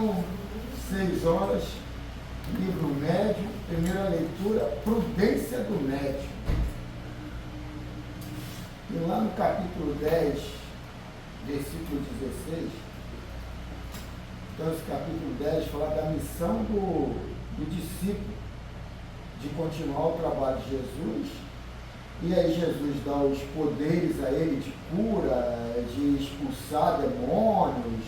São 6 horas, livro médio, primeira leitura, prudência do médio. E lá no capítulo 10, versículo 16, então esse capítulo 10 fala da missão do discípulo, de continuar o trabalho de Jesus, e aí Jesus dá os poderes a ele de cura, de expulsar demônios,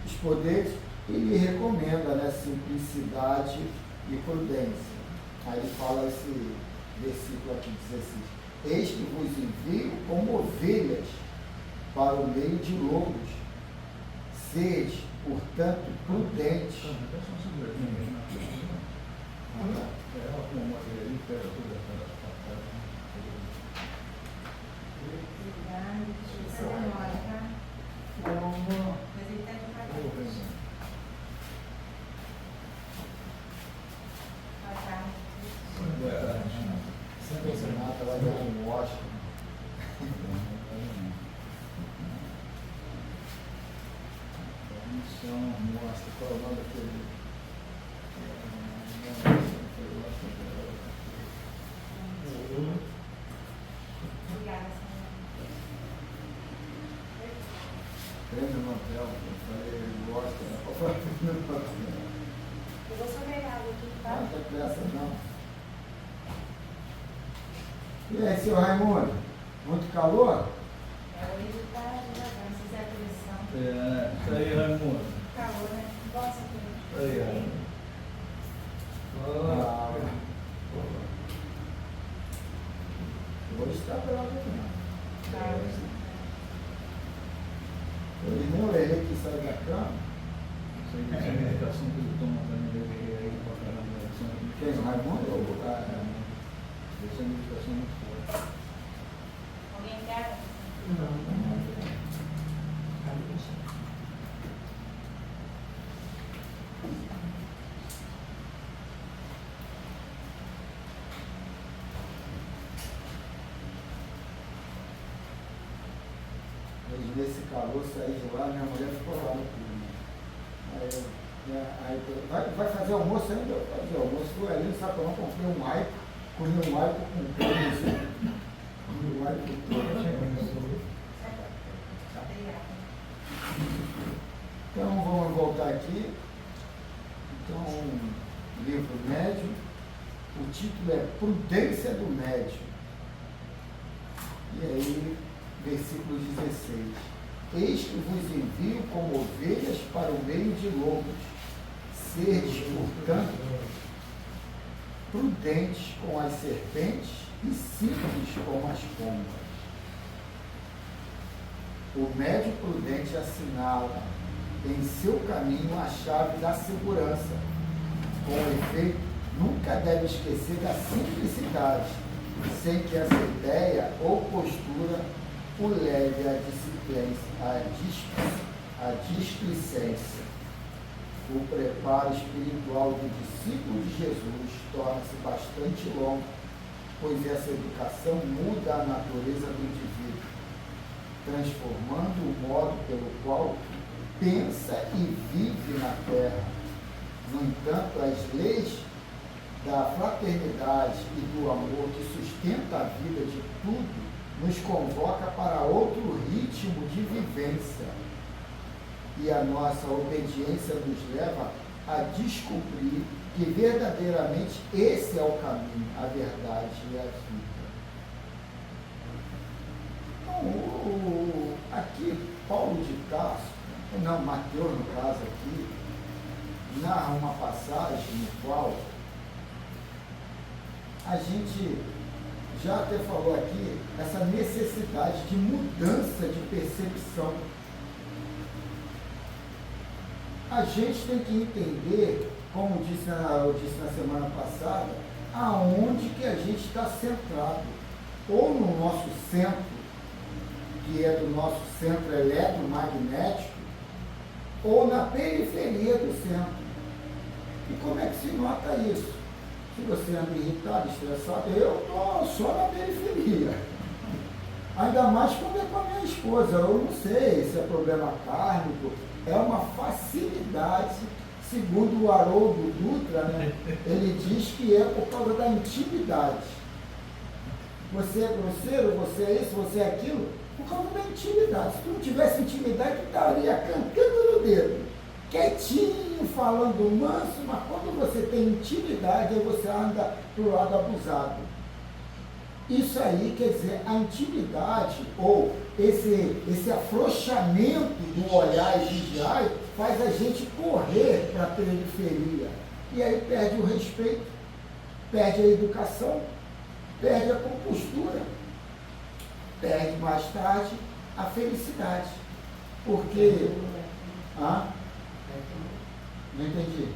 os poderes, e lhe recomenda, né, simplicidade e prudência. Aí ele fala esse versículo aqui, 16. Eis que vos envio como ovelhas para o meio de lobos. Sede, portanto, prudentes. Sempre você mata, vai dar um Oscar. Mostra qual é o nome daquele. Prêmio Nobel, eu falei, gosta, né? Qual foi o prêmio Nobel? Eu vou sobregar aqui, tá? Não tem pressa não. E aí, seu Raimundo? Muito calor? Hoje tá devagar, se fizer a posição. Isso aí, Raimundo. Calor, né? Gosta também. Isso aí, Raimundo. Hoje está bravo mesmo. Tá, hoje. Hoje nem o Lelê que sai da cama. Isso aí, essa medicação que ele toma também deve ir pra caramba. Quem? O Raimundo ou o cara? Essa medicação é muito forte. Alguém quer? Hoje nesse calor, saí de lá, minha mulher ficou lá no clima. Aí, vai fazer almoço ainda? Eu vou fazer almoço. Fui ali no Sapão, comprei um aipo, comi um aipo com creme. Comi um aipo com creme. Então vamos voltar aqui. Então, livro médio. O título é Prudência do Médio. E aí, versículo 16. Eis que vos envio como ovelhas para o meio de lobos. Sedes, portanto, prudentes com as serpentes e simples como as pombas. O médio prudente assinala em seu caminho a chave da segurança. Com efeito, nunca deve esquecer da simplicidade, sem que essa ideia ou postura o leve à displicência. O preparo espiritual do discípulo de Jesus torna-se bastante longo, pois essa educação muda a natureza do indivíduo, transformando o modo pelo qual pensa e vive na terra. No entanto, as leis da fraternidade e do amor que sustenta a vida de tudo nos convoca para outro ritmo de vivência. E a nossa obediência nos leva a descobrir que verdadeiramente esse é o caminho, a verdade e a vida. Então, aqui, Paulo de Tarso, não, Mateus no caso aqui, narra uma passagem no qual a gente já até falou aqui, essa necessidade de mudança de percepção. A gente tem que entender, como eu disse na semana passada, aonde que a gente está centrado. Ou no nosso centro, que é do nosso centro eletromagnético, ou na periferia do centro. E como é que se nota isso? Se você anda irritado, estressado, eu estou só na periferia. Ainda mais quando é com a minha esposa. Eu não sei se é problema kármico, é uma facilidade Segundo o Haroldo Dutra, né, ele diz que é por causa da intimidade. Você é grosseiro, você é isso, você é aquilo, por causa da intimidade. Se tu não tivesse intimidade, tu estaria cantando no dedo, quietinho, falando manso, mas quando você tem intimidade, aí você anda pro lado abusado. Isso aí quer dizer, a intimidade, ou esse afrouxamento do olhar e vigiar, faz a gente correr para a periferia. E aí perde o respeito, perde a educação, perde a compostura, perde mais tarde a felicidade. Porque... não entendi.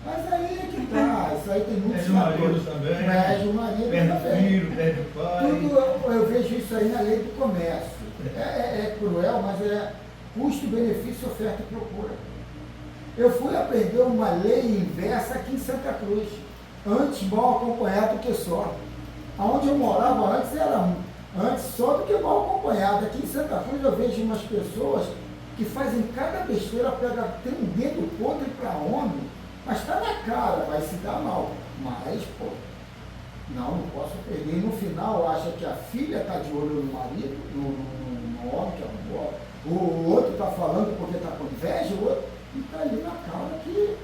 Mas aí é que tá, isso aí tem muitos fatores. Perde o marido também. Perde o marido também. Perde o filho, perde o pai. Tudo, eu vejo isso aí na lei do comércio. É cruel, mas é custo, benefício, oferta e procura. Eu fui aprender uma lei inversa aqui em Santa Cruz. Antes mal acompanhado do que só. Onde eu morava antes era antes só do que mal acompanhado. Aqui em Santa Cruz eu vejo umas pessoas que fazem cada besteira, tem um dedo podre para homem, mas está na cara, vai se dar mal. Mas, pô, não posso perder. E no final acha que a filha está de olho no marido, no homem que arrumou, o outro está falando porque está com inveja, o outro, e está ali na cara que...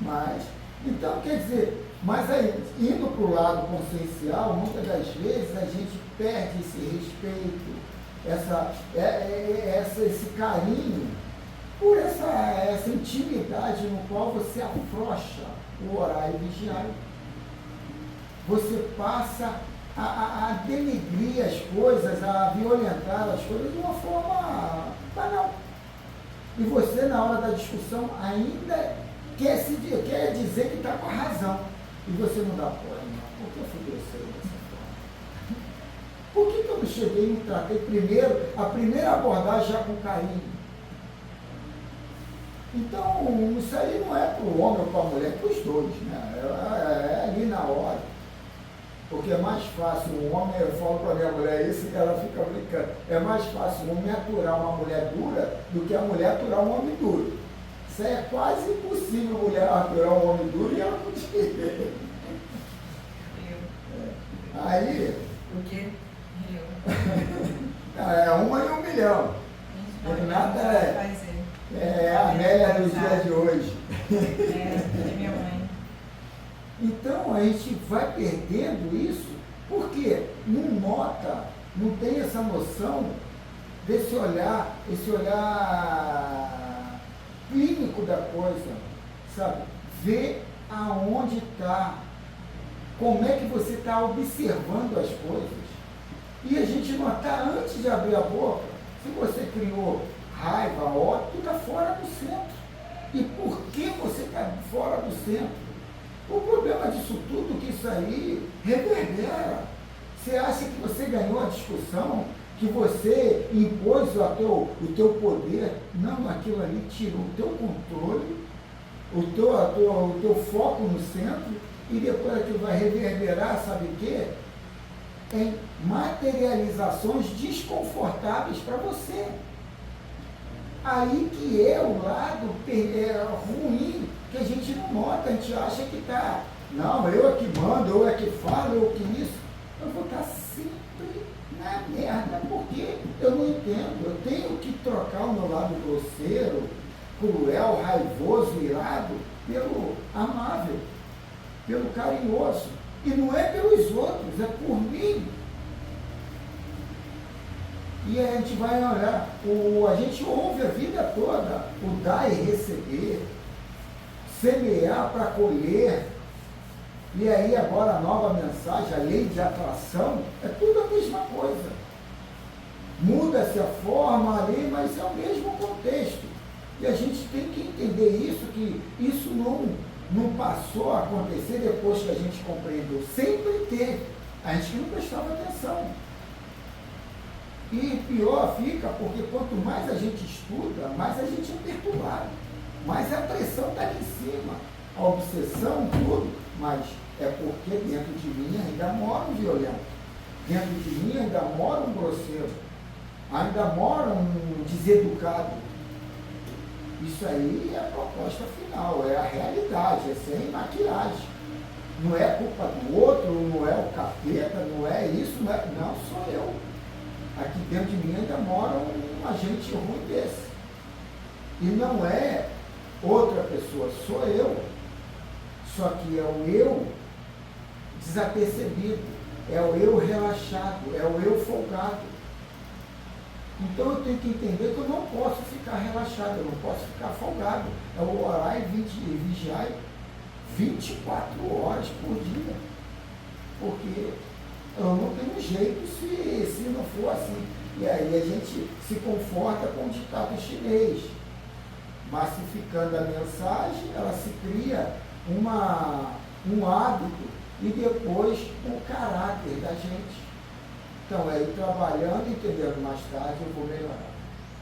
Mas, então, quer dizer, mas aí, indo para o lado consciencial, muitas das vezes a gente perde esse respeito, esse carinho, por essa intimidade no qual você afrouxa o orar e vigiar. Você passa a denegrir as coisas, a violentar as coisas de uma forma banal. E você, na hora da discussão, ainda quer dizer que está com a razão. E você não dá apoio, não. Por que eu fui grosseiro dessa forma? Por que eu não cheguei e me tratei primeiro, a primeira abordagem já com carinho? Então, isso aí não é para o homem ou para a mulher, é para os dois, né? É ali na hora. Porque é mais fácil um homem, eu falo para a minha mulher isso e ela fica brincando, é mais fácil um homem aturar uma mulher dura do que a mulher aturar um homem duro. Isso é quase impossível a mulher aturar um homem duro e ela não tiver. Aí... O quê? É 1 em 1 milhão. Nada é a Amélia dos dias de hoje. É minha mãe. Então a gente vai perdendo isso porque não nota, não tem essa noção desse olhar, esse olhar clínico da coisa, sabe? Ver aonde está, como é que você está observando as coisas. E a gente notar antes de abrir a boca, se você criou raiva, ódio, tu está fora do centro. E por que você está fora do centro? O problema disso tudo é que isso aí reverbera. Você acha que você ganhou a discussão, que você impôs o teu poder? Não, aquilo ali tirou o teu controle, o teu foco no centro, e depois aquilo vai reverberar, sabe o quê? Em materializações desconfortáveis para você. Aí que é o lado ruim, que a gente não nota, a gente acha que está, não, eu é que mando, eu é que falo, eu que isso. Eu vou estar sempre na merda, porque eu não entendo, eu tenho que trocar o meu lado grosseiro, cruel, raivoso, irado, pelo amável, pelo carinhoso. E não é pelos outros, é por mim. E a gente vai olhar, a gente ouve a vida toda o dar e receber, semear para colher. E aí agora a nova mensagem, a lei de atração, é tudo a mesma coisa. Muda-se a forma ali, mas é o mesmo contexto. E a gente tem que entender isso, que isso não passou a acontecer depois que a gente compreendeu. Sempre teve. A gente não prestava atenção. E pior fica, porque quanto mais a gente estuda, mais a gente é perturbado. Mais a pressão está ali em cima. A obsessão, tudo. Mas é porque dentro de mim ainda mora um violento. Dentro de mim ainda mora um grosseiro. Ainda mora um deseducado. Isso aí é a proposta final, é a realidade, é sem maquiagem. Não é culpa do outro, não é o capeta, não é isso, não, sou eu. Aqui dentro de mim ainda mora um agente ruim desse. E não é outra pessoa, sou eu. Só que é o eu desapercebido, é o eu relaxado, é o eu folgado. Então eu tenho que entender que eu não posso ficar relaxado, eu não posso ficar folgado. É o orar e vigiar 24 horas por dia. Porque eu não tenho jeito se não for assim. E aí a gente se conforta com o ditado chinês. Massificando a mensagem, ela se cria um hábito e depois o caráter da gente. Então, aí trabalhando, entendendo mais tarde, eu vou melhorar.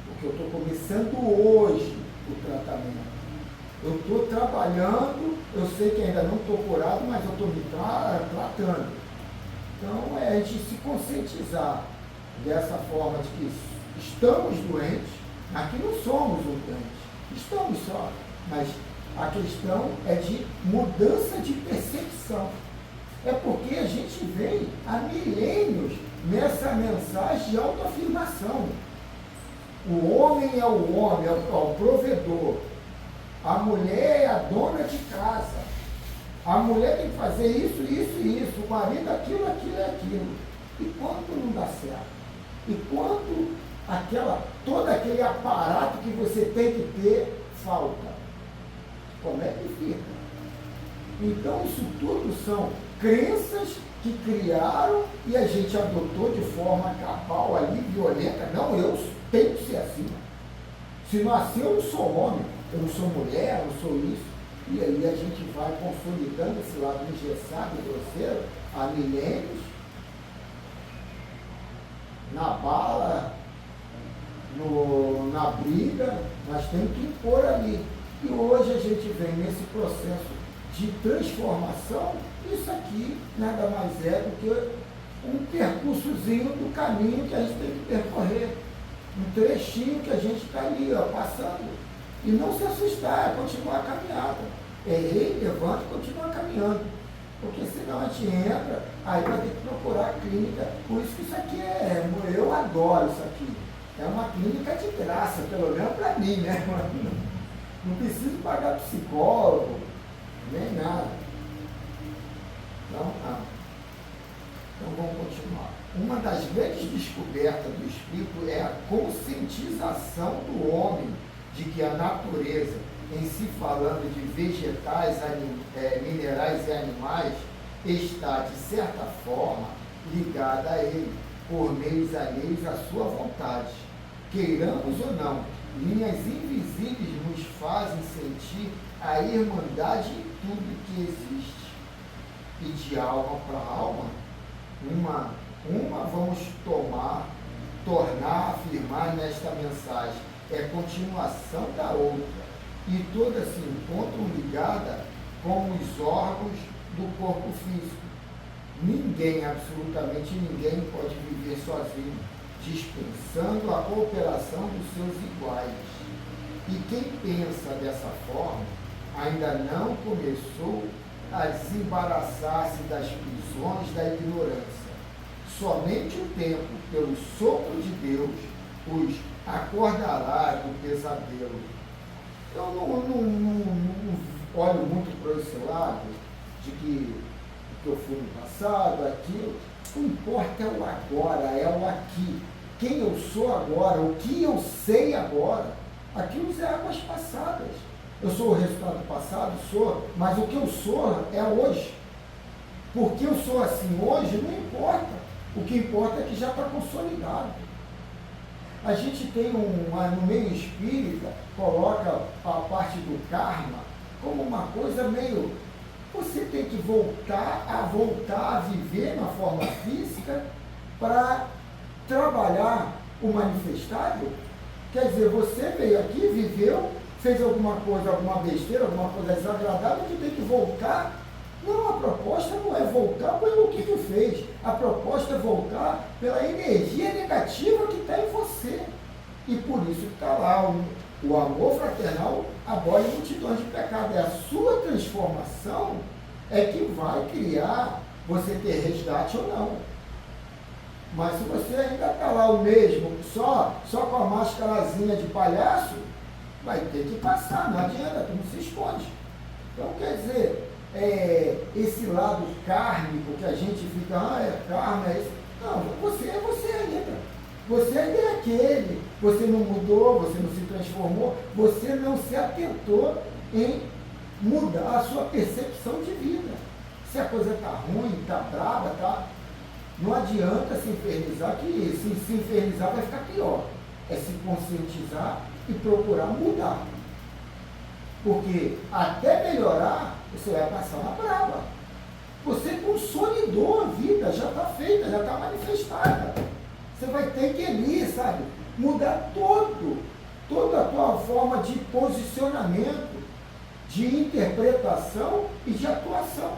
Porque eu estou começando hoje o tratamento. Eu estou trabalhando, eu sei que ainda não estou curado, mas eu estou me tratando. Então, é a gente se conscientizar dessa forma de que estamos doentes. Aqui não somos um doente, estamos só. Mas a questão é de mudança de percepção. É porque a gente vem há milênios nessa mensagem de autoafirmação. O homem é o homem, é o provedor. A mulher é a dona de casa. A mulher tem que fazer isso, isso e isso. O marido aquilo, aquilo e aquilo. E quando não dá certo? E quando todo aquele aparato que você tem que ter falta? Como é que fica? Então isso tudo são crenças que criaram e a gente adotou de forma cabal ali, violenta. Não, eu tenho que ser assim. Se nascer, eu não sou homem, eu não sou mulher, eu não sou isso. E aí a gente vai consolidando esse lado engessado e grosseiro há milênios, na bala, na briga, nós temos que impor ali. E hoje a gente vem nesse processo de transformação. Isso aqui nada mais é do que um percursozinho do caminho que a gente tem que percorrer. Um trechinho que a gente está ali, ó, passando. E não se assustar, é continuar a caminhada. Errei, levanta e continua caminhando. Porque senão a gente entra, aí vai ter que procurar a clínica. Por isso que isso aqui eu adoro isso aqui. É uma clínica de graça, pelo menos para mim, né? Não preciso pagar psicólogo, nem nada. Então vamos continuar. Uma das grandes descobertas do Espírito é a conscientização do homem de que a natureza, em se falando de vegetais, minerais e animais, está, de certa forma, ligada a ele, por meios alheios à sua vontade. Queiramos ou não, linhas invisíveis nos fazem sentir a irmandade em tudo que existe. E de alma para alma, uma vamos tornar a afirmar nesta mensagem, é continuação da outra, e todas se encontram ligadas com os órgãos do corpo físico. Ninguém, absolutamente ninguém, pode viver sozinho, dispensando a cooperação dos seus iguais. E quem pensa dessa forma ainda não começou a desembaraçar-se das prisões da ignorância. Somente o tempo, pelo sopro de Deus, os acordará do pesadelo. Eu não olho muito para esse lado de que eu fui no passado, aquilo. O que importa é o agora, é o aqui. Quem eu sou agora, o que eu sei agora, aquilo é águas passadas. Eu sou o resultado do passado? Sou, mas o que eu sou é hoje. Porque eu sou assim hoje, não importa. O que importa é que já está consolidado. A gente tem no meio espírita, coloca a parte do karma como uma coisa meio... Você tem que voltar a viver na forma física para trabalhar o manifestável. Quer dizer, você veio aqui, viveu, fez alguma coisa, alguma besteira, alguma coisa desagradável, tu tem que voltar. Não, a proposta não é voltar pelo que tu fez. A proposta é voltar pela energia negativa que está em você. E por isso que está lá, o amor fraternal abole multidões de pecados. É a sua transformação é que vai criar você ter resgate ou não. Mas se você ainda está lá o mesmo, só com a máscarazinha de palhaço, vai ter que passar, não adianta, tu não se esconde. Então, quer dizer, esse lado kármico que a gente fica, é karma, é isso. Não, você é você ainda. Você ainda é aquele. Você não mudou, você não se transformou, você não se atentou em mudar a sua percepção de vida. Se a coisa está ruim, está brava, tá, não adianta se infernizar, que se infernizar vai ficar pior. É se conscientizar e procurar mudar. Porque até melhorar, você vai passar uma brava. Você consolidou a vida, já está feita, já está manifestada. Você vai ter que ali, sabe, mudar toda a tua forma de posicionamento, de interpretação e de atuação.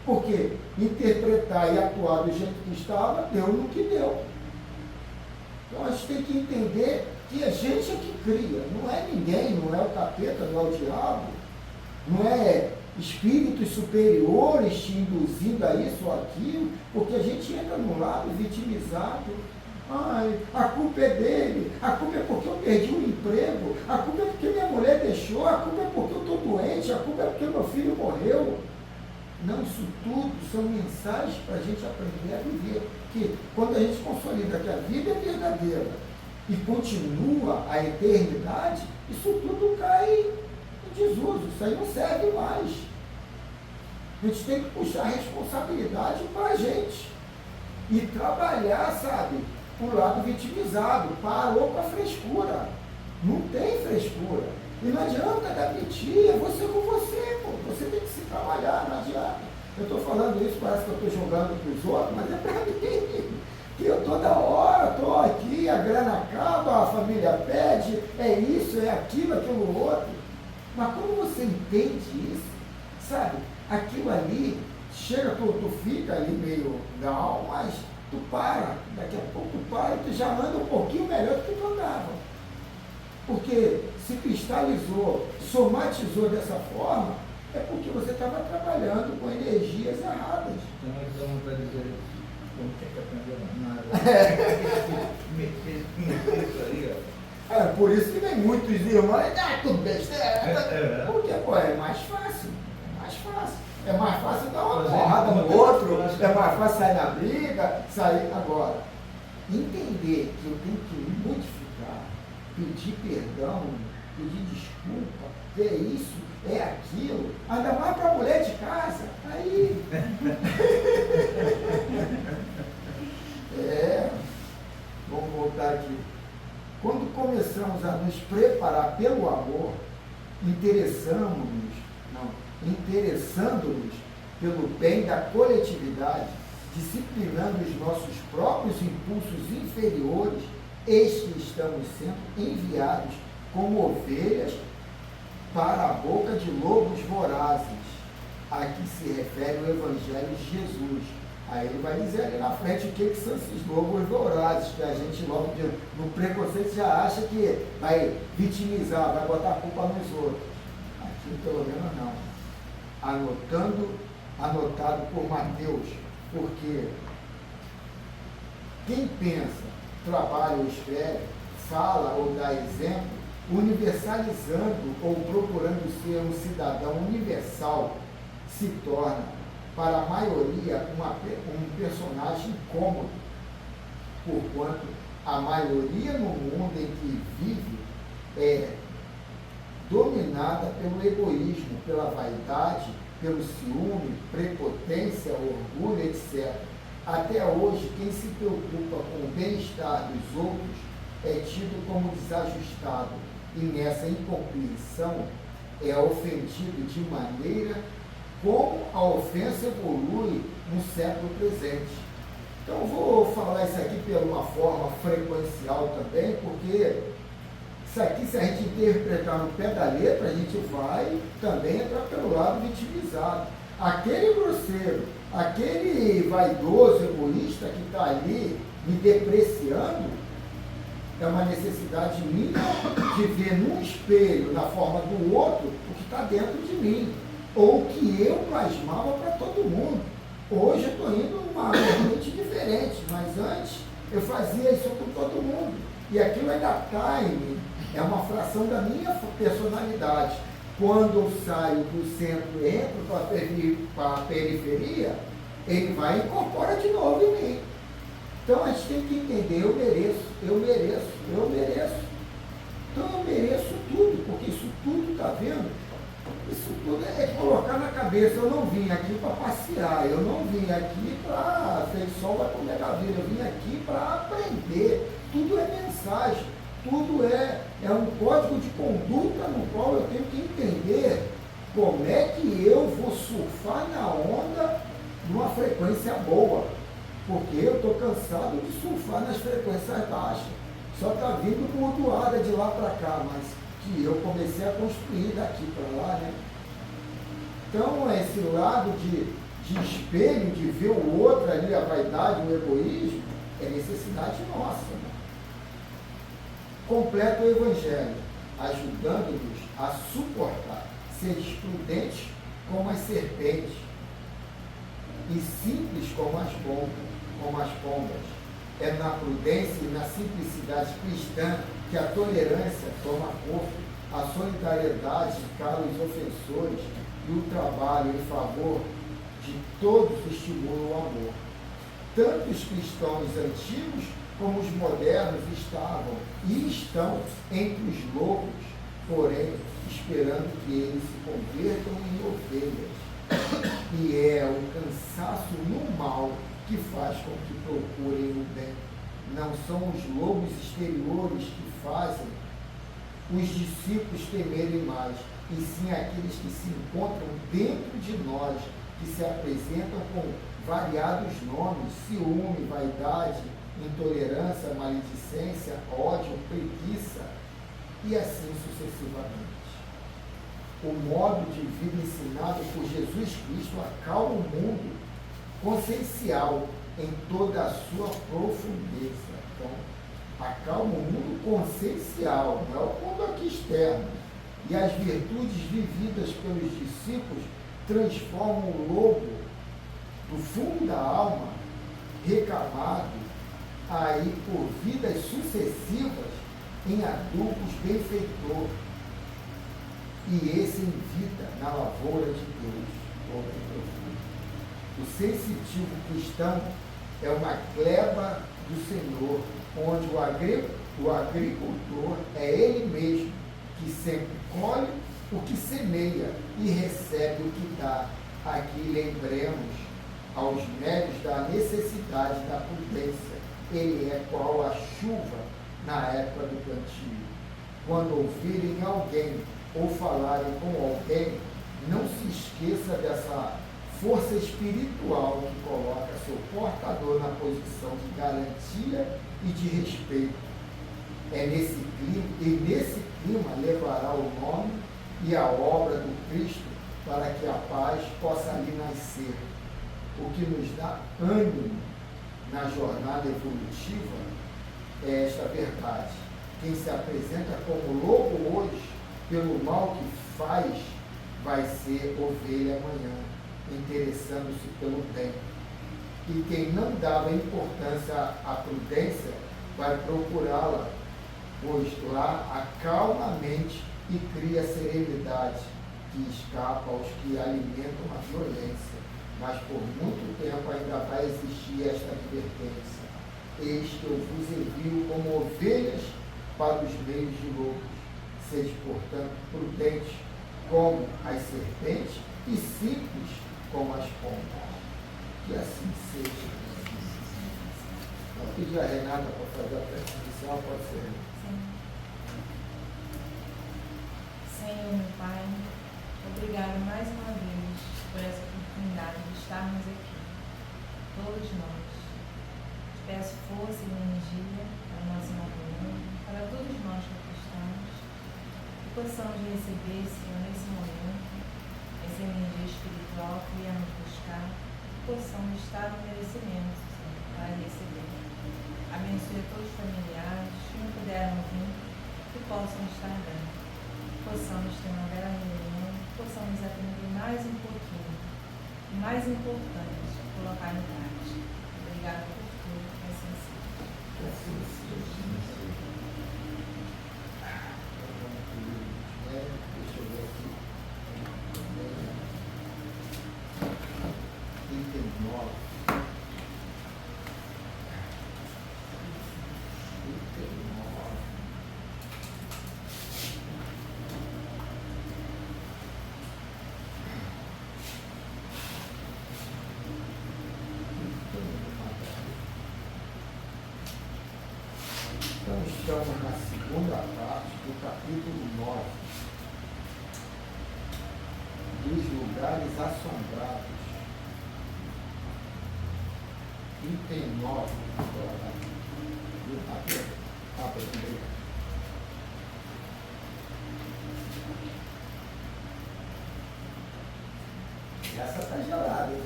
Porque interpretar e atuar do jeito que estava, deu no que deu. Então a gente tem que entender que a gente é que cria, não é ninguém, não é o capeta, não é o diabo, não é espíritos superiores te induzindo a isso ou aquilo, porque a gente entra num lado vitimizado. Ai, a culpa é dele, a culpa é porque eu perdi o emprego, a culpa é porque minha mulher deixou, a culpa é porque eu estou doente, a culpa é porque meu filho morreu. Não, isso tudo são mensagens para a gente aprender a viver. Que quando a gente consolida que a vida é verdadeira e continua a eternidade, isso tudo cai em desuso, isso aí não serve mais. A gente tem que puxar a responsabilidade para a gente e trabalhar, sabe, o lado vitimizado. Parou com a frescura. Não tem frescura. E não adianta dar mentir, é você com você, pô. Você tem que se trabalhar, não adianta. Eu estou falando isso, parece que eu estou jogando para os outros, mas é para mim. Que eu toda hora estou aqui, a grana acaba, a família pede, é isso, é aquilo, aquilo outro. Mas quando você entende isso, sabe, aquilo ali, chega, tu fica ali meio down, mas tu para, daqui a pouco tu para e tu já anda um pouquinho melhor do que tu andava. Porque se cristalizou, somatizou dessa forma, é porque você estava trabalhando com energias erradas. Então nós vamos para dizer, não tem que aprender nada. Isso aí, ó. É, por isso que vem muitos irmãos, tudo besteira. Porque, pô, é mais fácil. É mais fácil. É mais fácil dar uma porrada no outro, é mais fácil sair na briga, sair agora. Entender que eu tenho que me modificar, pedir perdão, pedir desculpa, é isso, é aquilo, ainda mais para a mulher de casa, aí. Vamos voltar aqui. Quando começamos a nos preparar pelo amor, interessando-nos pelo bem da coletividade, disciplinando os nossos próprios impulsos inferiores, eis que estamos sendo enviados como ovelhas para a boca de lobos vorazes, a que se refere o Evangelho de Jesus. Aí ele vai dizer ali na frente o que são esses lobos vorazes, que a gente logo no preconceito já acha que vai vitimizar, vai botar a culpa nos outros. Aqui pelo menos não. Anotado por Mateus, porque quem pensa, trabalha ou escreve, fala ou dá exemplo, universalizando ou procurando ser um cidadão universal, se torna, para a maioria, um personagem incômodo, porquanto a maioria no mundo em que vive é dominada pelo egoísmo, pela vaidade, pelo ciúme, prepotência, orgulho, etc. Até hoje, quem se preocupa com o bem-estar dos outros é tido como desajustado e nessa incompreensão é ofendido de maneira como a ofensa evolui no século presente. Então, vou falar isso aqui de uma forma frequencial também, porque isso aqui, se a gente interpretar no pé da letra, a gente vai também entrar pelo lado vitimizado. Aquele grosseiro, aquele vaidoso, egoísta que está ali me depreciando, é uma necessidade minha de ver num espelho, na forma do outro, o que está dentro de mim, ou o que eu plasmava para todo mundo. Hoje eu estou indo uma vertente diferente, mas antes eu fazia isso com todo mundo. E aquilo ainda está em mim, é uma fração da minha personalidade. Quando eu saio do centro e entro para a periferia, ele vai e incorpora de novo em mim. Então a gente tem que entender, eu mereço. Então eu mereço tudo, porque isso tudo, está vendo? Isso tudo é colocar na cabeça. Eu não vim aqui para passear, eu não vim aqui para ser sol vai comer a vida, eu vim aqui para aprender. Tudo é mensagem, tudo é um código de conduta no qual eu tenho que entender como é que eu vou surfar na onda numa frequência boa. Porque eu estou cansado de surfar nas frequências baixas. Só está vindo bordoada de lá para cá, mas que eu comecei a construir daqui para lá, né? Então, esse lado de espelho, de ver o outro ali, a vaidade, o egoísmo, é necessidade nossa. Né? Completa o Evangelho, ajudando-nos a suportar, seres prudentes como as serpentes e simples como as pombas. É na prudência e na simplicidade cristã que a tolerância toma corpo, a solidariedade cala os ofensores e o trabalho em favor de todos estimula o amor. Tanto os cristãos antigos como os modernos estavam e estão entre os lobos, porém esperando que eles se convertam em ovelhas. E é o cansaço no mal que faz com que procurem o bem. Não são os lobos exteriores que fazem os discípulos temerem mais, e sim aqueles que se encontram dentro de nós, que se apresentam com variados nomes: ciúme, vaidade, intolerância, maledicência, ódio, preguiça, e assim sucessivamente. O modo de vida ensinado por Jesus Cristo acalma o mundo consciencial em toda a sua profundeza. Então, acalma o mundo consciencial, não é o mundo aqui externo. E as virtudes vividas pelos discípulos transformam o lobo do fundo da alma, recamado aí por vidas sucessivas, em adultos benfeitor. E esse em vida na lavoura de Deus. O sensitivo cristão é uma gleba do Senhor, onde o agricultor é ele mesmo, que sempre colhe o que semeia e recebe o que dá. Aqui lembremos aos médios da necessidade da prudência. Ele é qual a chuva na época do plantio. Quando ouvirem alguém ou falarem com alguém, não se esqueça dessa força espiritual que coloca seu portador na posição de garantia e de respeito. Nesse clima levará o nome e a obra do Cristo para que a paz possa ali nascer. O que nos dá ânimo na jornada evolutiva é esta verdade. Quem se apresenta como lobo hoje, pelo mal que faz, vai ser ovelha amanhã, interessando-se pelo bem. E quem não dava importância à prudência, vai procurá-la, pois lá acalma a mente e cria serenidade, que escapa aos que alimentam a violência. Mas por muito tempo ainda vai existir esta advertência. Eis que eu vos envio como ovelhas para os meios de lobos. Sede, portanto, prudentes como as serpentes e simples como as pombas. Que assim seja. Vou pedir a Renata para fazer a prece inicial, pode ser? Sim. Senhor, meu Pai, obrigado mais uma vez por essa oportunidade de estarmos aqui, todos nós. Te peço força e energia para a nossa manhã, para todos nós que aqui estamos, que possamos receber, Senhor, nesse momento, essa energia espiritual que viemos buscar, que possamos estar no merecimento, Senhor, para receber. Abençoe todos os familiares que não puderam vir, que possam estar bem. Possamos ter uma bela reunião, possamos aprender mais um pouquinho. O mais importante, colocar em prática. Obrigada por tudo, assim seja. Deixa eu ver aqui. Item 9. Item 9. Então, estamos na segunda parte do capítulo 9, dos lugares assombrados. Item 9, essa tá gelada, hein?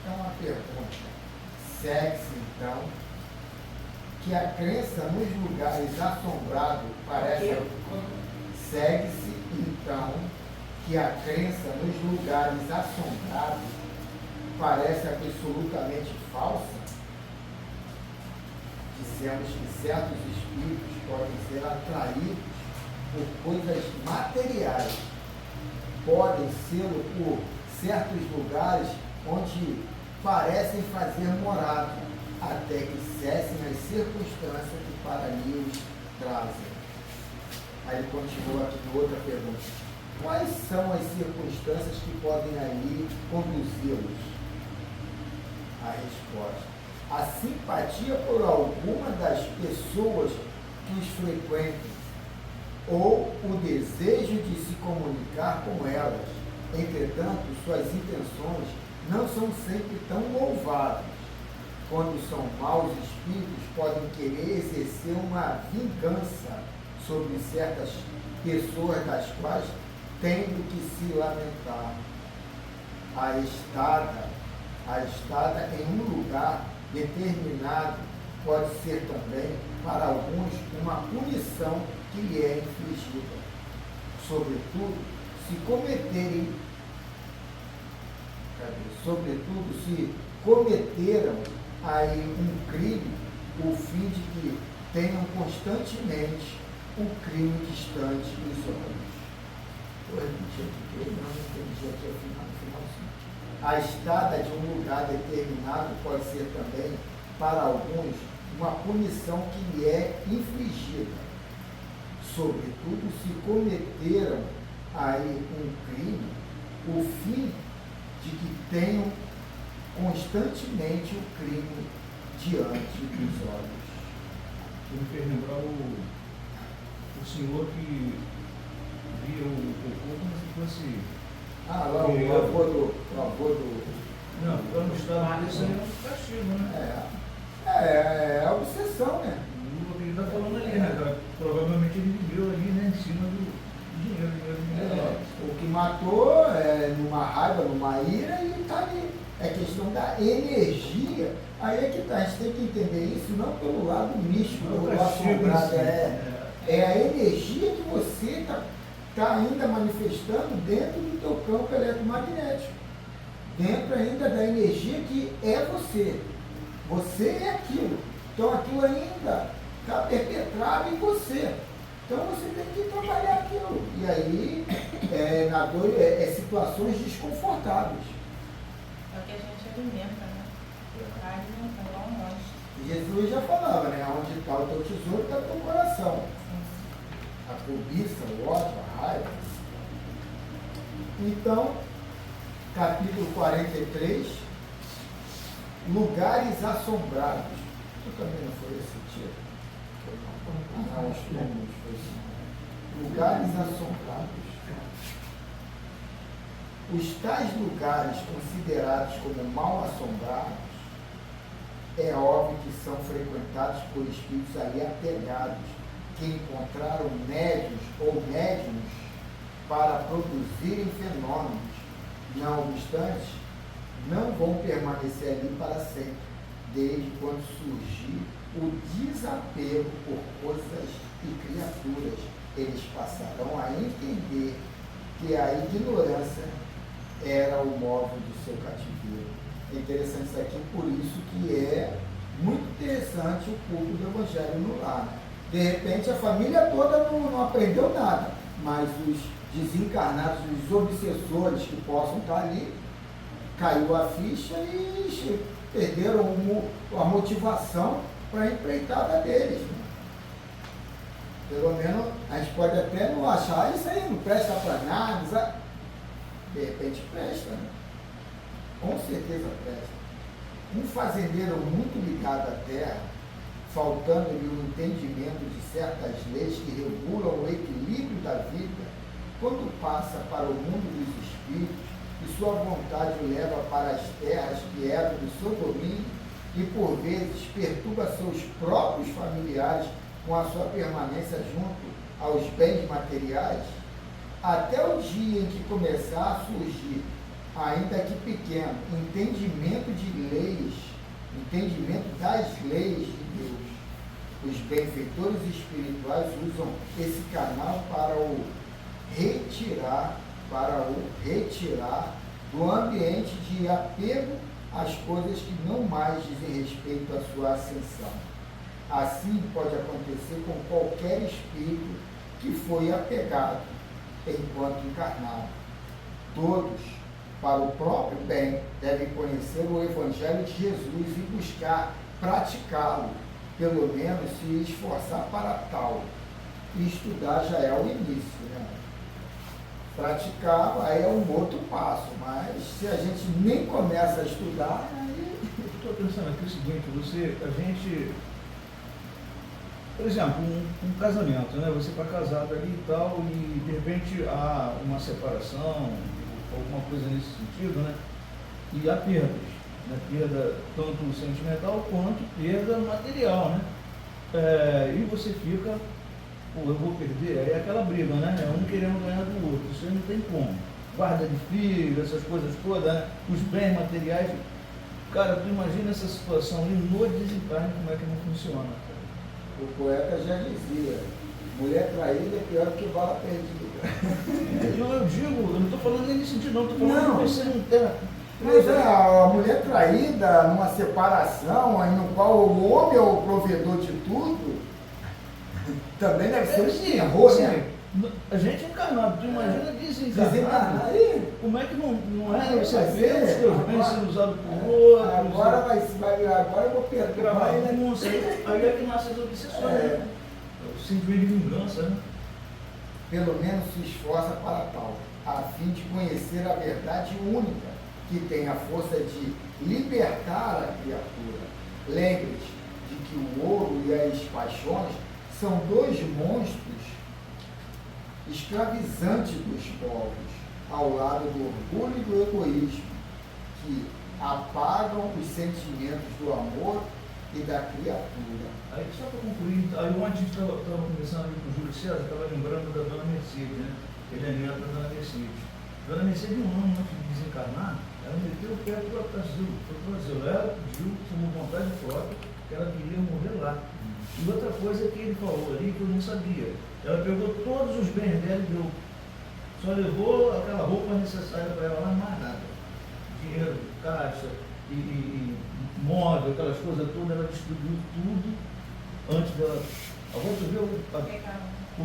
Então, uma pergunta. Segue-se, então, que a crença nos lugares assombrados parece... Segue-se, então, que a crença nos lugares assombrados parece absolutamente falsa? Dissemos que certos espíritos podem ser atraídos por coisas materiais, podem ser por certos lugares onde parecem fazer morada, até que cessem as circunstâncias que para ali os trazem. Aí ele continua aqui com outra pergunta. Quais são as circunstâncias que podem ali conduzi-los? A resposta: a simpatia por alguma das pessoas que os frequentam, ou o desejo de se comunicar com elas. Entretanto, suas intenções não são sempre tão louváveis. Quando são maus espíritos, podem querer exercer uma vingança sobre certas pessoas das quais tendo que se lamentar. A estada em um lugar determinado pode ser também, para alguns, uma punição que lhe é infligida. Sobretudo, se cometeram aí um crime, o fim de que tenham constantemente o crime distante dos olhos. Eu repeti aqui, não entendi aqui no finalzinho. A estada de um lugar determinado pode ser também, para alguns, uma punição que lhe é infligida. Sobretudo, se cometeram aí um crime, o fim de que tenham constantemente o crime diante dos olhos. Me fez lembrar o senhor que via o cocô como se fosse... Ah, lá o avô do... Não, para no estado desse aí é um castigo, né? É obsessão, né? O que ele está falando ali, né? Provavelmente ele viveu ali, né? Em cima do dinheiro. O que matou numa raiva, numa ira, e está ali. É questão da energia. Aí é que tá, a gente tem que entender isso não pelo lado místico, pelo lado assombrado. É a energia que você está ainda manifestando dentro do teu campo eletromagnético. Dentro ainda da energia que é você. Você é aquilo. Então aquilo ainda está perpetrado em você. Então você tem que trabalhar aquilo. E aí, na dor, situações desconfortáveis. É o que a gente alimenta, né? Está alimentando igual um monstro. Jesus já falava, né? Onde está o teu tesouro, está o teu coração. A cobiça, o ódio, a raiva. Então, capítulo 43, lugares assombrados. Tu também não foi esse tipo? Não, os túmulos foi assim. Lugares assombrados. Os tais lugares considerados como mal assombrados, é óbvio que são frequentados por espíritos ali apegados, que encontraram médios ou médiuns para produzirem fenômenos. Não obstante, não vão permanecer ali para sempre, desde quando surgir o desapego por coisas e criaturas. Eles passarão a entender que a ignorância era o móvel do seu cativeiro. É interessante isso aqui, por isso que é muito interessante o culto do Evangelho no lar. De repente a família toda não aprendeu nada, mas os desencarnados, os obsessores que possam estar ali, caiu a ficha e perderam a motivação para a empreitada deles. Pelo menos a gente pode até não achar isso aí, não presta para nada, de repente presta, né? Com certeza presta. Um fazendeiro muito ligado à terra, faltando-lhe o entendimento de certas leis que regulam o equilíbrio da vida, quando passa para o mundo dos espíritos e sua vontade o leva para as terras que eram do seu domínio e por vezes perturba seus próprios familiares com a sua permanência junto aos bens materiais, até o dia em que começar a surgir, ainda que pequeno, entendimento de leis, entendimento das leis de Deus. Os benfeitores espirituais usam esse canal para o retirar do ambiente de apego às coisas que não mais dizem respeito à sua ascensão. Assim pode acontecer com qualquer espírito que foi apegado enquanto encarnado. Todos, para o próprio bem, devem conhecer o Evangelho de Jesus e buscar praticá-lo, pelo menos se esforçar para tal. E estudar já é o início, né? Praticar aí é um outro passo, mas se a gente nem começa a estudar, aí... Estou pensando aqui o seguinte, a gente, por exemplo, um casamento, né? Você está casado ali e tal, e de repente há uma separação, alguma coisa nesse sentido, né? E há perdas, né? Perda tanto sentimental quanto perda material, né? E você fica, pô, eu vou perder, aí é aquela briga, né? É um querendo ganhar do outro, isso aí não tem como. Guarda de filho, essas coisas todas, né? Os bens materiais. Cara, tu imagina essa situação ali no desencarne, como é que não funciona, cara? O poeta já dizia, mulher traída é pior que bala perdida. Eu digo, eu não estou falando nem nesse sentido, não, estou falando que você não tem. Mas a mulher traída numa separação, no qual o homem é o provedor de tudo, também deve ser um terror, né? A gente é encarnado, tu imagina desencarnado. Como é que não é? Você vê os teus bens sendo usados por outros. Agora eu vou perdoar. Aí é que nasce as obsessões, né? O sentimento de vingança, né? Pelo menos se esforça para tal, a fim de conhecer a verdade única, que tem a força de libertar a criatura. Lembre-te de que o ouro e as paixões são dois monstros escravizantes dos povos, ao lado do orgulho e do egoísmo, que apagam os sentimentos do amor e da criatura. Aí, só para concluir, aí ontem a gente estava conversando ali com o Júlio César, estava lembrando da Dona Mercedes, né? Ele é neto da Dona Mercedes. Dona Mercedes, um ano antes de desencarnar, ela meteu o pé para o Brasil. Ela pediu, com vontade própria, que ela queria morrer lá. E outra coisa que ele falou ali que eu não sabia, ela pegou todos os bens dela e deu. Só levou aquela roupa necessária para ela lá, mais nada. Dinheiro, caixa e móvel, aquelas coisas todas, ela distribuiu tudo antes dela. Agora tu vê o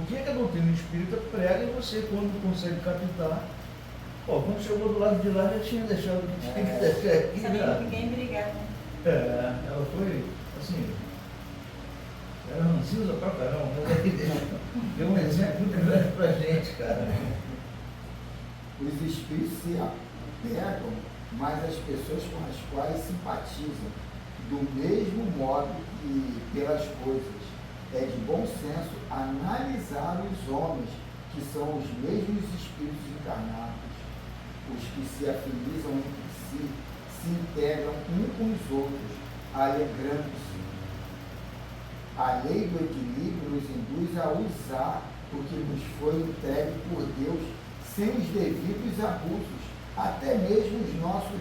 que é que a doutrina espírita prega em você quando consegue captar. Pô, quando chegou do lado de lá já tinha deixado o que tinha que deixar aqui. Sabia ninguém brigar, né? Ela foi, assim, era ranzinza pra caramba, mas aí deu um exemplo muito grande pra gente, cara. Os espíritos se apegam mais às pessoas com as quais simpatizam, do mesmo modo que pelas coisas. É de bom senso analisar os homens, que são os mesmos espíritos encarnados, os que se afinizam entre si, se integram um com os outros, alegrando-se. A lei do equilíbrio nos induz a usar o que nos foi entregue por Deus sem os devidos abusos, até mesmo os nossos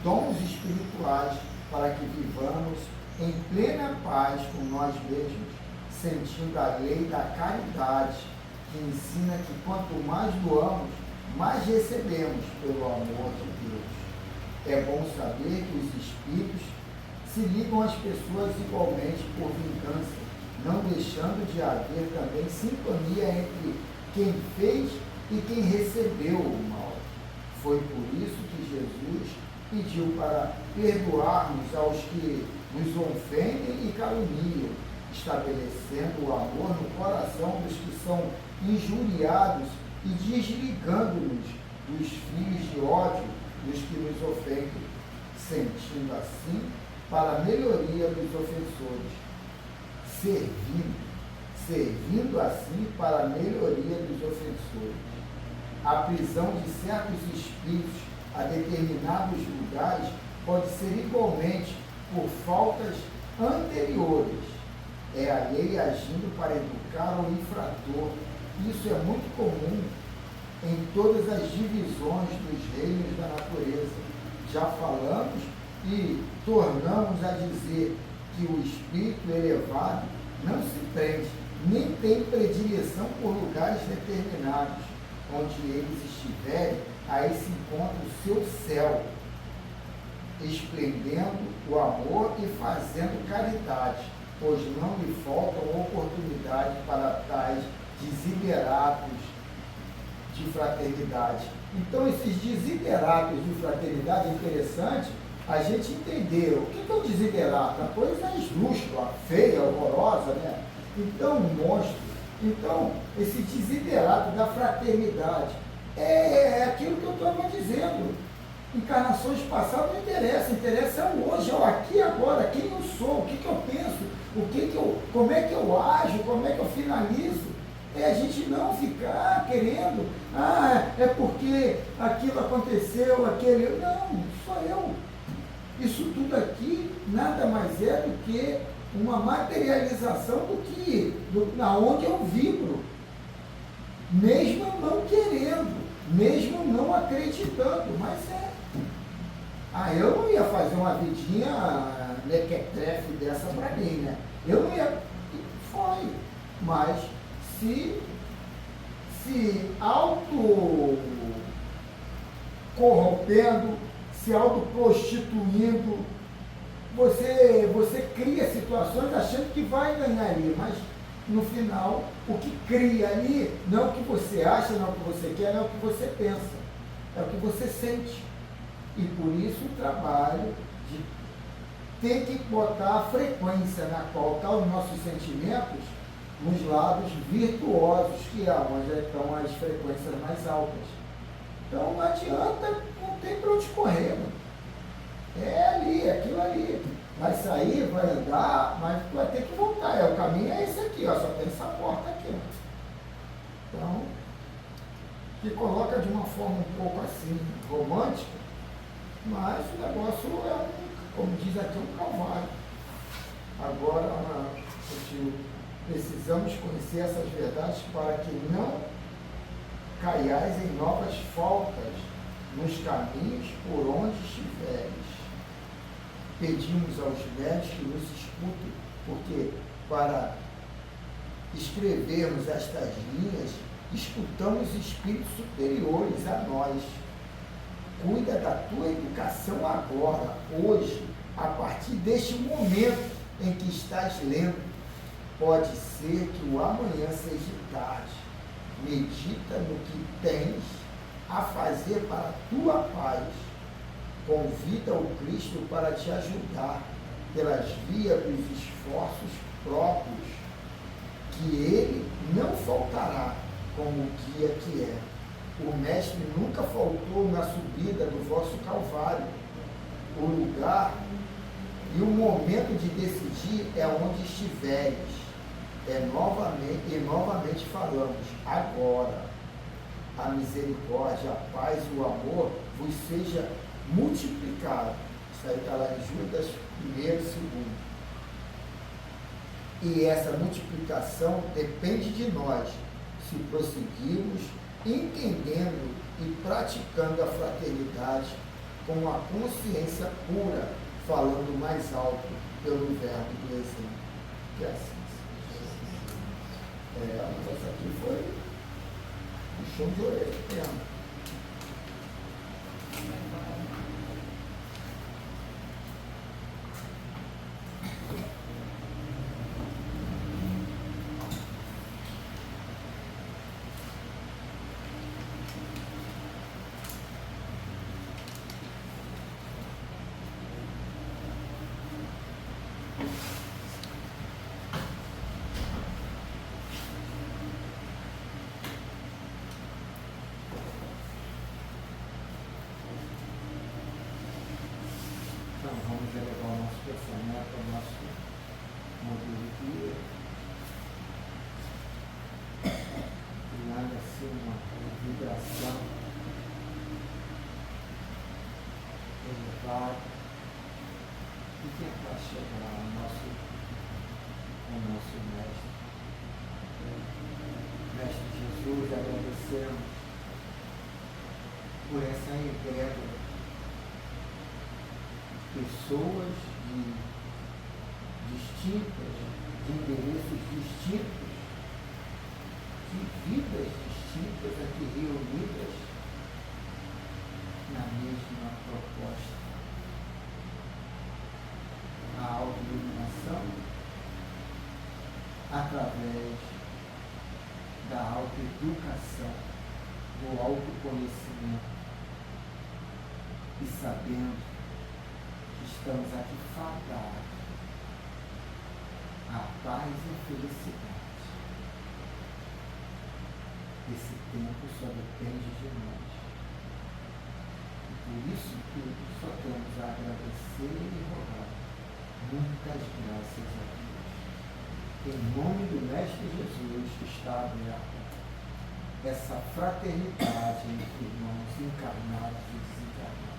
dons espirituais para que vivamos em plena paz com nós mesmos, sentindo a lei da caridade, que ensina que quanto mais doamos, mais recebemos pelo amor de Deus. É bom saber que os espíritos se ligam às pessoas igualmente por vingança, não deixando de haver também sintonia entre quem fez e quem recebeu o mal. Foi por isso que Jesus pediu para perdoarmos aos que nos ofendem e caluniam, estabelecendo o amor no coração dos que são injuriados e desligando-nos dos fios de ódio dos que nos ofendem, sentindo assim para a melhoria dos ofensores, servindo assim para a melhoria dos ofensores. A prisão de certos espíritos a determinados lugares pode ser igualmente por faltas anteriores. É a lei agindo para educar o infrator. Isso é muito comum em todas as divisões dos reinos da natureza. Já falamos e tornamos a dizer que o espírito elevado não se prende, nem tem predileção por lugares determinados. Onde eles estiverem, aí se encontra o seu céu, esplendendo o amor e fazendo caridade, pois não lhe faltam oportunidades para tais desideratos de fraternidade. Então, esses desideratos de fraternidade, é interessante a gente entender o que é o desiderato, a coisa esdrúxula, feia, horrorosa, né? Então, um monstro. Então, esse desiderato da fraternidade é aquilo que eu estava dizendo. Encarnações passadas não interessa, interessa é o hoje, é o aqui e agora, quem eu sou, o que eu penso, como é que eu ajo, como é que eu finalizo. É a gente não ficar querendo, é porque aquilo aconteceu, aquele. Não, sou eu. Isso tudo aqui nada mais é do que uma materialização na onde eu vibro, mesmo não querendo, mesmo não acreditando, mas eu não ia fazer uma vidinha mequetrefe dessa para mim, né? Eu não ia, foi, mas se auto-corrompendo, se auto-prostituindo, você cria situações achando que vai ganhar ali, mas no final, o que cria ali não é o que você acha, não é o que você quer, não é o que você pensa, é o que você sente. E por isso o trabalho de ter que botar a frequência na qual estão os nossos sentimentos nos lados virtuosos, que é onde estão as frequências mais altas. Então não adianta, não tem para onde correr, mano. É ali, é aquilo ali. Vai sair, vai andar, mas vai ter que voltar. O caminho é esse aqui, ó, só tem essa porta aqui. Ó. Então, que coloca de uma forma um pouco assim, romântica, mas o negócio é, como diz aqui, um calvário. Agora, precisamos conhecer essas verdades para que não caiais em novas faltas nos caminhos por onde estiveres. Pedimos aos médicos que nos escutem, porque para escrevermos estas linhas, escutamos espíritos superiores a nós. Cuida da tua educação agora, hoje, a partir deste momento em que estás lendo. Pode ser que o amanhã seja tarde. Medita no que tens a fazer para a tua paz. Convida o Cristo para te ajudar pelas vias dos esforços próprios, que ele não faltará como guia que é. O Mestre nunca faltou na subida do vosso Calvário. O lugar e o momento de decidir é onde estiveres. Novamente falamos, agora, a misericórdia, a paz e o amor vos seja multiplicado. Isso aí está lá em Judas 1º, 2º. E essa multiplicação depende de nós, se prosseguirmos entendendo e praticando a fraternidade com a consciência pura, falando mais alto pelo verbo do exemplo. Que é assim. Mas essa aqui foi um chão de orelha mesmo. Então, vamos elevar o nosso pensamento ao nosso modelo guia, criando assim uma vibração elevada e tentar chegar ao nosso Mestre. Mestre Jesus, agradecemos por essa entrega. Pessoas distintas, de endereços distintos, de vidas distintas aqui reunidas na mesma proposta. A autoiluminação através da autoeducação, do autoconhecimento e sabendo estamos aqui fadados à paz e felicidade. Esse tempo só depende de nós. E por isso tudo só temos a agradecer e rogar. Muitas graças a Deus. Em nome do Mestre Jesus está aberta essa fraternidade entre irmãos encarnados e desencarnados.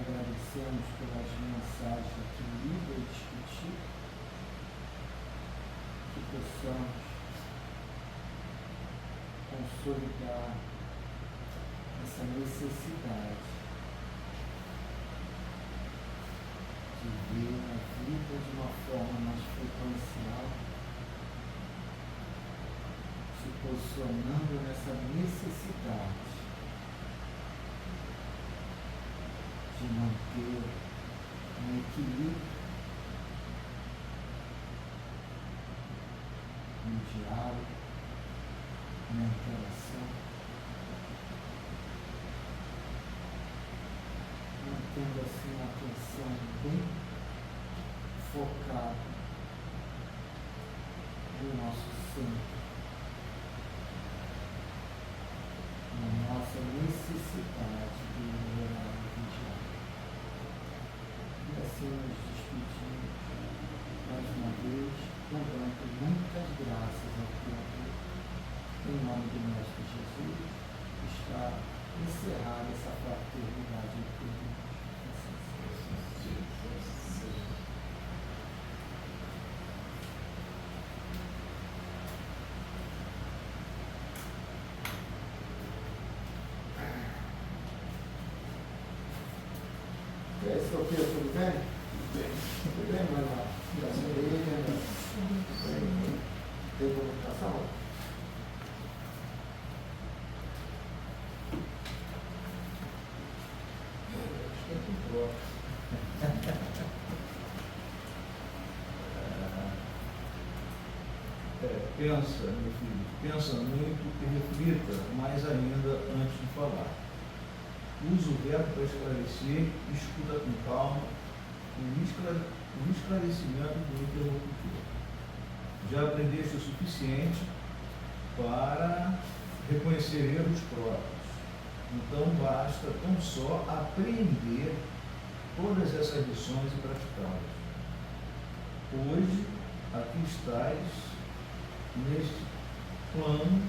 Agradecemos pelas mensagens aqui lidas e discutidas, que possamos consolidar essa necessidade de ver a vida de uma forma mais frequencial, se posicionando nessa necessidade de manter um equilíbrio no diálogo, na interação, mantendo assim a atenção bem focada no nosso centro, na nossa necessidade de horário vigiado. E assim nos despedimos mais uma vez, dando muitas graças ao Criador. Em nome do Mestre Jesus, está encerrada essa fraternidade entre nós. Esse é o que? Tudo bem? Tudo bem, mano? Graças a Deus. Tem comunicação? Acho que é tudo. Pensa, meu filho, pensa muito e reflita mais ainda antes de falar. Use o verbo para esclarecer, escuta com calma o esclarecimento do interlocutor. Já aprendeste o suficiente para reconhecer erros próprios. Então basta tão só aprender todas essas lições e praticá-las. Hoje, aqui estás neste plano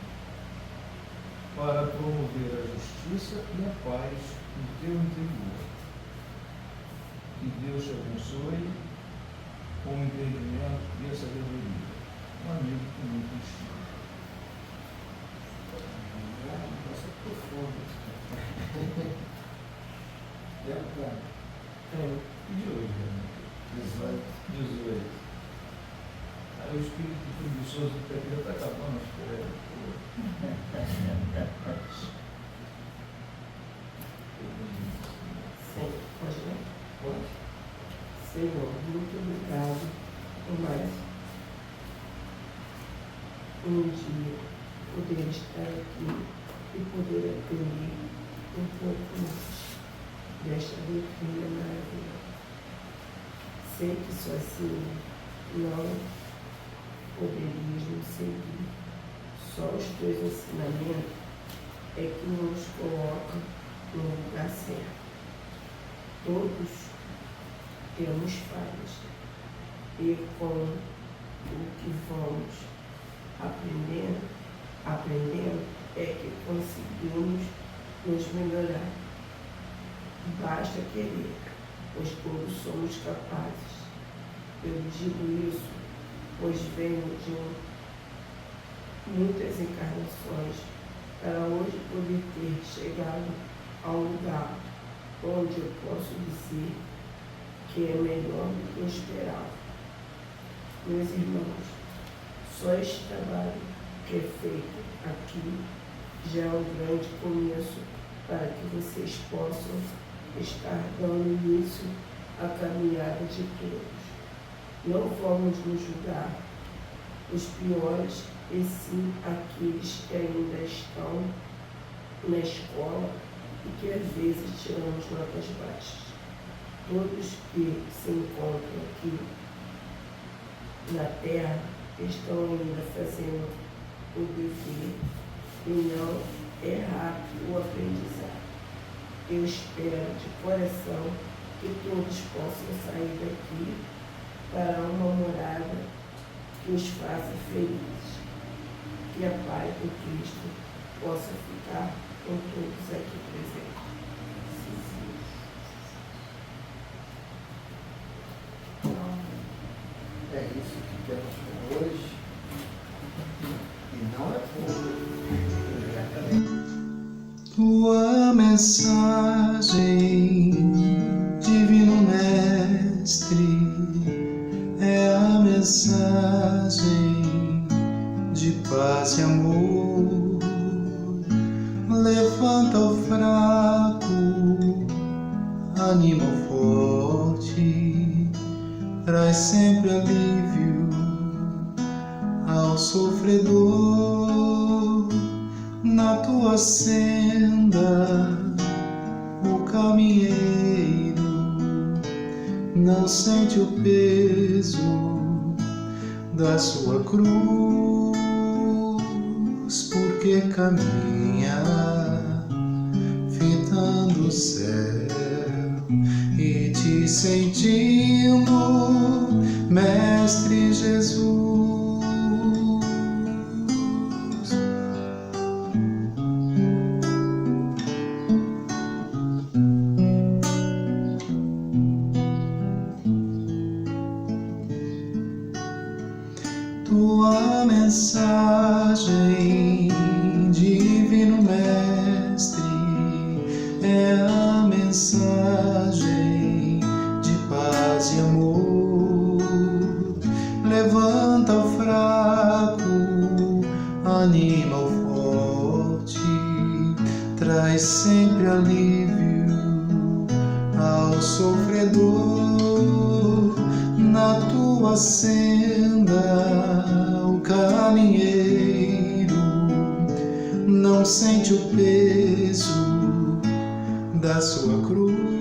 para promover a justiça e a paz no teu interior. Que Deus te abençoe com o entendimento e a sabedoria. Um amigo que muito estima. Nossa, profundo. E de hoje, né? 18. Aí o espírito preguiçoso do PQ está acabando as férias. Pode ler? Pode. Senhor, muito obrigado por mais um dia poder estar aqui e poder aprender um pouco mais desta doutrina maravilhosa. Sei que sozinho não poderíamos nos seguir. Só os teus ensinamentos é que nos colocam no lugar certo. Todos temos falhas e com o que vamos aprendendo é que conseguimos nos melhorar. Basta querer, pois todos somos capazes. Eu digo isso, pois venho de muitas encarnações para hoje poder ter chegado ao lugar onde eu posso dizer que é melhor do que eu esperava. Meus irmãos, só este trabalho que é feito aqui já é um grande começo para que vocês possam estar dando início à caminhada de todos. Não vamos nos julgar os piores, e sim aqueles que ainda estão na escola e que às vezes tiramos notas baixas. Todos que se encontram aqui na Terra estão ainda fazendo o dever e não errar o aprendizado. Eu espero de coração que todos possam sair daqui para uma morada que os faça felizes. Que a paz do Cristo possa ficar com todos aqui presentes. É isso que temos hoje. E não é pouco. Tua mensagem, Divino Mestre, é a mensagem de paz e amor. Levanta o fraco, anima o forte, traz sempre alívio ao sofredor. Na tua senda, o caminheiro não sente o peso da sua cruz, porque caminha fitando o céu e te sentindo, Mestre Jesus. Tua mensagem, Divino Mestre, é a mensagem de paz e amor. Levanta o fraco, anima o forte, traz sempre alívio ao sofredor. Na tua senda, o caminho caminheiro não sente o peso da sua cruz.